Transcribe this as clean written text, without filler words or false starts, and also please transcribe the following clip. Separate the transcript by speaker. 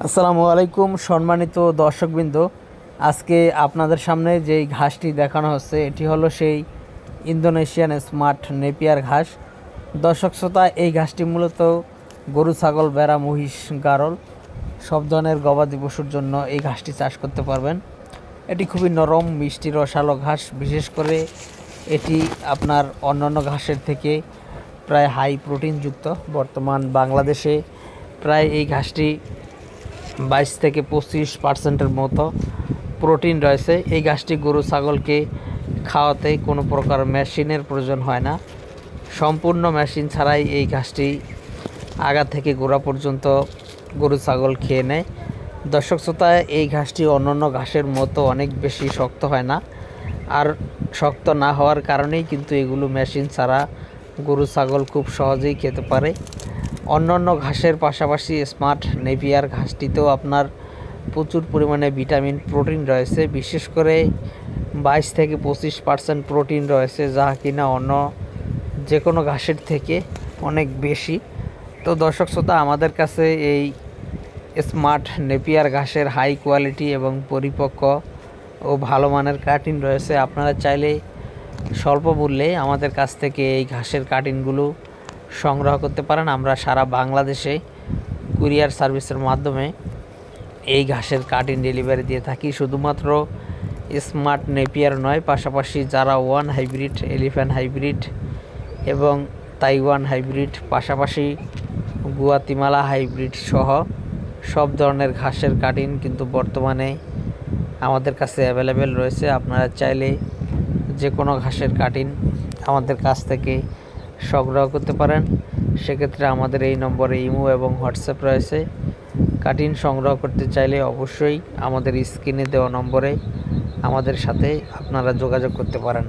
Speaker 1: আসসালামু আলাইকুম সম্মানিত দর্শকবৃন্দ। আজকে আপনাদের সামনে যেই ঘাসটি দেখানো হচ্ছে এটি হলো সেই ইন্দোনেশিয়ান স্মার্ট নেপিয়ার ঘাস। দর্শক শ্রোতা, এই ঘাসটি মূলত গরু, ছাগল, ভেড়া, মহিষ, গারল সব ধরনের গবাদি পশুর জন্য এই ঘাসটি চাষ করতে পারবেন। এটি খুবই নরম, মিষ্টি, রসালো ঘাস। বিশেষ করে এটি আপনার অন্যান্য ঘাসের থেকে প্রায় হাই প্রোটিনযুক্ত। বর্তমান বাংলাদেশে প্রায় এই ঘাসটি 22 থেকে 25% মতো প্রোটিন রয়েছে। এই ঘাসটি গরু, ছাগলকে খাওয়াতে কোনো প্রকার মেশিনের প্রয়োজন হয় না। সম্পূর্ণ মেশিন ছাড়াই এই ঘাসটি আগা থেকে গোড়া পর্যন্ত গরু, ছাগল খেয়ে নেয়। দর্শক শ্রোতা, এই ঘাসটি অন্যান্য ঘাসের মতো অনেক বেশি শক্ত হয় না। আর শক্ত না হওয়ার কারণেই কিন্তু এগুলো মেশিন ছাড়া গরু, ছাগল খুব সহজেই খেতে পারে। অন্যান্য ঘাসের পাশাপাশি স্মার্ট নেপিয়ার ঘাসটিতেও আপনার প্রচুর পরিমাণে ভিটামিন, প্রোটিন রয়েছে। বিশেষ করে 22 থেকে 25% প্রোটিন রয়েছে, যা কিনা অন্য যে কোনো ঘাসের থেকে অনেক বেশি। তো দর্শক শ্রোতা, আমাদের কাছে এই স্মার্ট নেপিয়ার ঘাসের হাই কোয়ালিটি এবং পরিপক্ক ও ভালো মানের কাটিং রয়েছে। আপনারা চাইলে স্বল্প মূল্যে আমাদের কাছ থেকে এই ঘাসের কাটিংগুলো সংগ্রহ করতে পারেন। আমরা সারা বাংলাদেশে কুরিয়ার সার্ভিসের মাধ্যমে এই ঘাসের কাটিং ডেলিভারি দিয়ে থাকি। শুধুমাত্র স্মার্ট নেপিয়ার নয়, পাশাপাশি যারা ওয়ান হাইব্রিড, এলিফ্যান্ট হাইব্রিড এবং তাইওয়ান হাইব্রিড, পাশাপাশি গুয়াতিমালা হাইব্রিড সহ সব ধরনের ঘাসের কাটিং কিন্তু বর্তমানে আমাদের কাছে অ্যাভেলেবেল রয়েছে। আপনারা চাইলে যে কোনো ঘাসের কাটিং আমাদের কাছ থেকে সংগ্রহ করতে পারেন। সেক্ষেত্রে আমাদের এই নম্বরে ইমো এবং হোয়াটসঅ্যাপ রয়েছে। কাটিং সংগ্রহ করতে চাইলে অবশ্যই আমাদের স্ক্রিনে দেওয়া নম্বরে আমাদের সাথে আপনারা যোগাযোগ করতে পারেন।